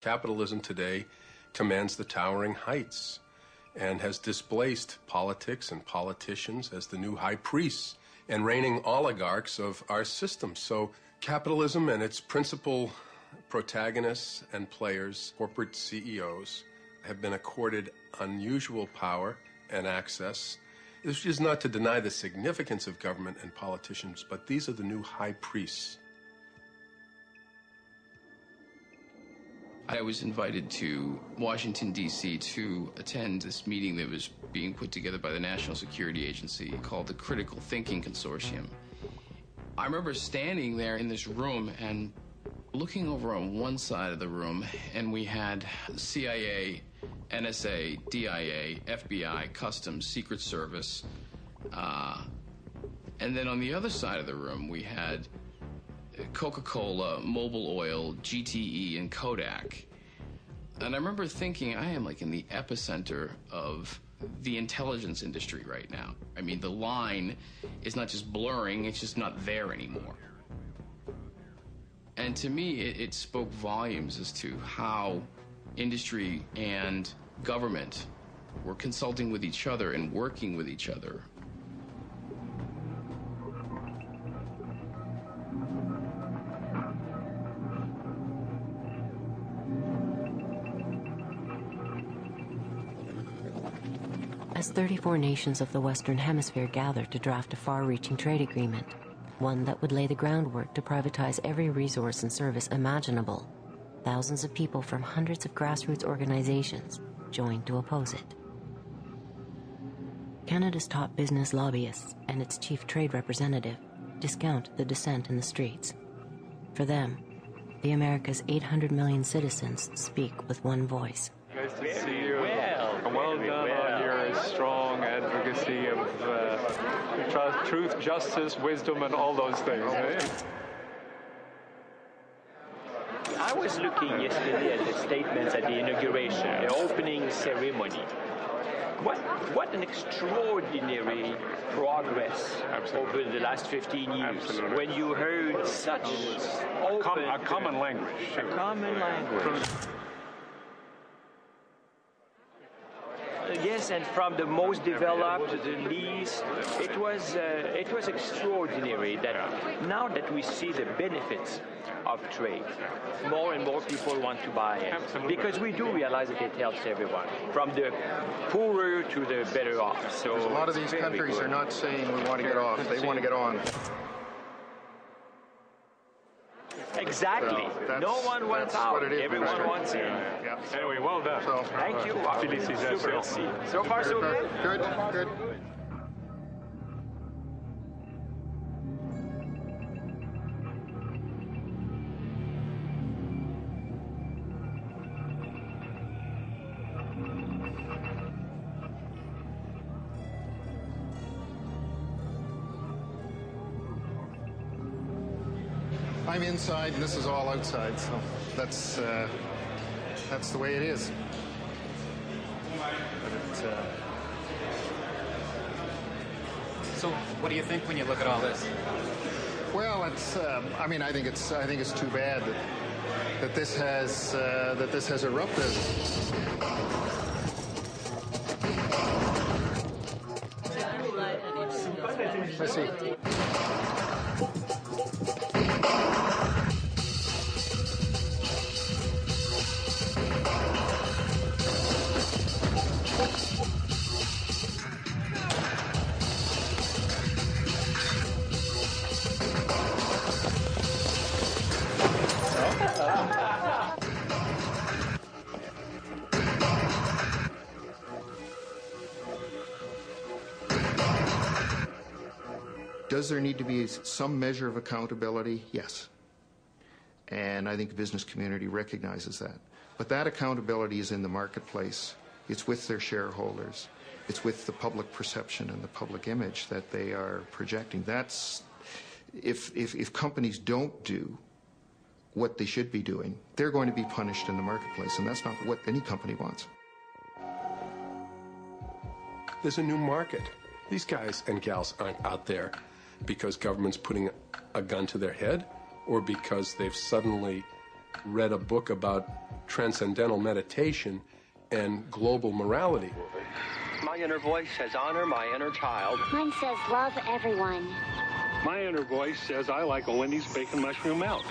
Capitalism today commands the towering heights and has displaced politics and politicians as the new high priests and reigning oligarchs of our system. So capitalism and its principal protagonists and players, corporate CEOs, have been accorded unusual power and access. This is not to deny the significance of government and politicians, but these are the new high priests. I was invited to Washington, D.C. to attend this meeting that was being put together by the National Security Agency called the Critical Thinking Consortium. I remember standing there in this room and looking over on one side of the room, and we had CIA, NSA, DIA, FBI, Customs, Secret Service, and then on the other side of the room we had Coca-Cola, Mobil Oil, GTE, and Kodak. And I remember thinking, I am like in the epicenter of the intelligence industry right now. I mean, the line is not just blurring, it's just not there anymore. And to me, it spoke volumes as to how industry and government were consulting with each other and working with each other. As 34 nations of the Western Hemisphere gathered to draft a far-reaching trade agreement, one that would lay the groundwork to privatize every resource and service imaginable, thousands of people from hundreds of grassroots organizations joined to oppose it. Canada's top business lobbyists and its chief trade representative discount the dissent in the streets. For them, the America's 800 million citizens speak with one voice. Nice to see you. Well done on your strong advocacy of truth, justice, wisdom, and all those things. Eh? I was looking yesterday at the statements at the inauguration, the opening ceremony. What an extraordinary progress over the last 15 years. Absolutely. When you heard such open... A common language. A common language. Yes, and from the most developed to the least, it was extraordinary that now that we see the benefits of trade, more and more people want to buy it. Absolutely. Because we do realize that it helps everyone, from the poorer to the better off. So a lot of these countries are not saying we want to get off, they want to get on. Exactly. So no one wants out. Everyone wants in. Yeah. Anyway, well done. So, thank you. Super. So far, so good. Good. I'm inside and this is all outside, so that's the way it is. So, what do you think when you look at all this? Well, it's. I mean, I think it's too bad that this has erupted. Let's see. Does there need to be some measure of accountability? Yes. And I think the business community recognizes that. But that accountability is in the marketplace. It's with their shareholders. It's with the public perception and the public image that they are projecting. That's, if companies don't do what they should be doing, they're going to be punished in the marketplace, and that's not what any company wants. There's a new market. These guys and gals aren't out there because government's putting a gun to their head or because they've suddenly read a book about transcendental meditation and global morality. My inner voice says honor my inner child. Mine says love everyone. My inner voice says I like a Wendy's bacon mushroom melt.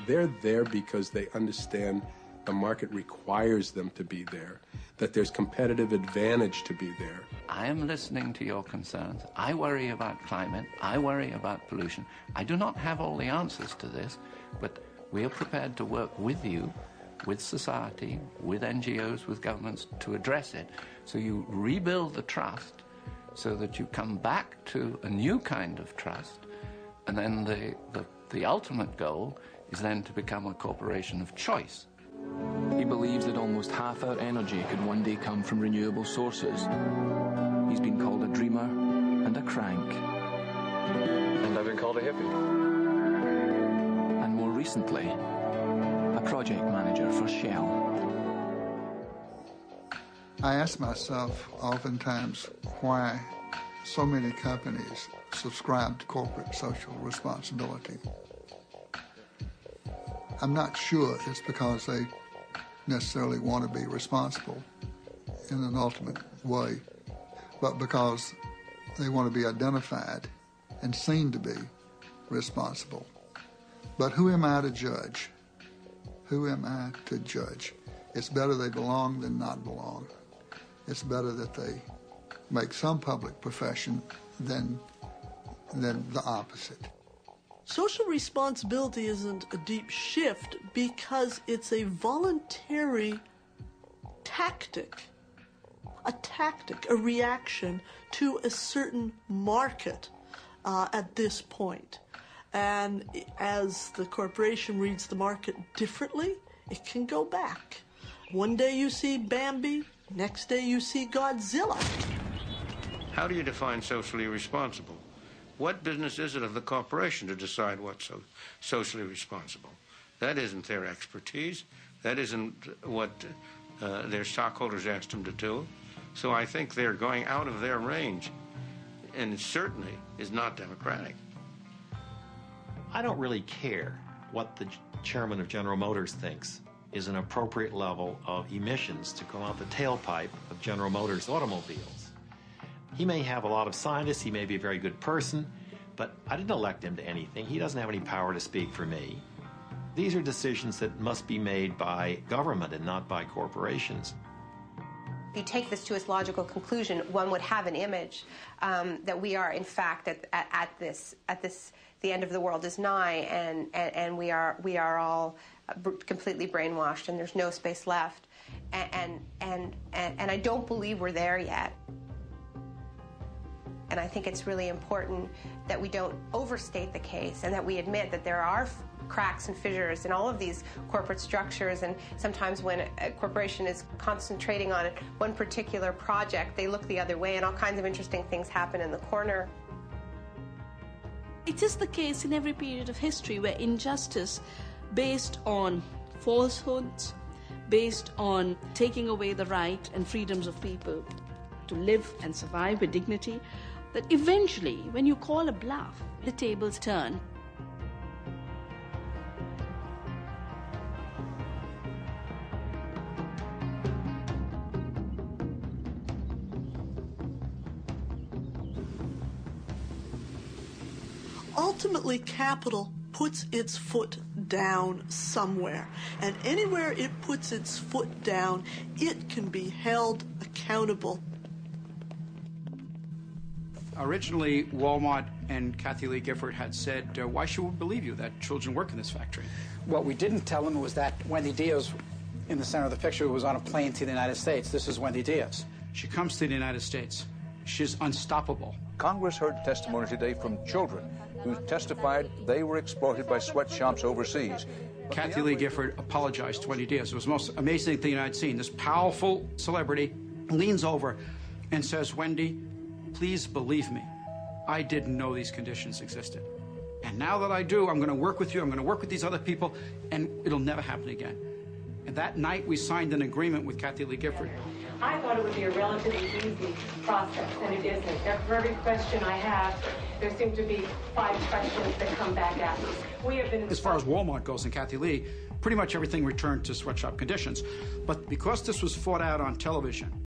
They're there because they understand the market requires them to be there, that there's competitive advantage to be there. I am listening to your concerns. I worry about climate. I worry about pollution. I do not have all the answers to this, but we are prepared to work with you, with society, with NGOs, with governments to address it. So you rebuild the trust so that you come back to a new kind of trust. And then the ultimate goal is then to become a corporation of choice. He believes that almost half our energy could one day come from renewable sources. He's been called a dreamer and a crank. And I've been called a hippie. And more recently, a project manager for Shell. I ask myself oftentimes why so many companies subscribe to corporate social responsibility. I'm not sure it's because they necessarily want to be responsible in an ultimate way, but because they want to be identified and seen to be responsible. But who am I to judge? Who am I to judge? It's better they belong than not belong. It's better that they make some public profession than the opposite. Social responsibility isn't a deep shift because it's a voluntary tactic, a reaction to a certain market at this point. And as the corporation reads the market differently, it can go back. One day you see Bambi, next day you see Godzilla. How do you define socially responsible? What business is it of the corporation to decide what's socially responsible? That isn't their expertise. That isn't what their stockholders asked them to do. So I think they're going out of their range, and it certainly is not democratic. I don't really care what the chairman of General Motors thinks is an appropriate level of emissions to come out the tailpipe of General Motors automobiles. He may have a lot of scientists, he may be a very good person, but I didn't elect him to anything. He doesn't have any power to speak for me. These are decisions that must be made by government and not by corporations. If you take this to its logical conclusion, one would have an image that we are, in fact, the end of the world is nigh, and we are all completely brainwashed, and there's no space left, and I don't believe we're there yet. And I think it's really important that we don't overstate the case and that we admit that there are cracks and fissures in all of these corporate structures, and sometimes when a corporation is concentrating on one particular project, they look the other way and all kinds of interesting things happen in the corner. It is the case in every period of history where injustice based on falsehoods, based on taking away the right and freedoms of people to live and survive with dignity, that eventually, when you call a bluff, the tables turn. Ultimately, capital puts its foot down somewhere, and anywhere it puts its foot down, it can be held accountable. Originally, Walmart and Kathy Lee Gifford had said, why should we believe you that children work in this factory? What we didn't tell them was that Wendy Diaz, in the center of the picture, was on a plane to the United States. This is Wendy Diaz. She comes to the United States. She's unstoppable. Congress heard testimony today from children who testified they were exploited by sweatshops overseas. Kathy Lee Gifford apologized to Wendy Diaz. It was the most amazing thing I'd seen. This powerful celebrity leans over and says, Wendy, please believe me, I didn't know these conditions existed. And now that I do, I'm going to work with you, I'm going to work with these other people, and it'll never happen again. And that night, we signed an agreement with Kathy Lee Gifford. I thought it would be a relatively easy process, and it isn't. For every question I have, there seem to be 5 questions that come back at me. We have been... As far as Walmart goes and Kathy Lee, pretty much everything returned to sweatshop conditions. But because this was fought out on television,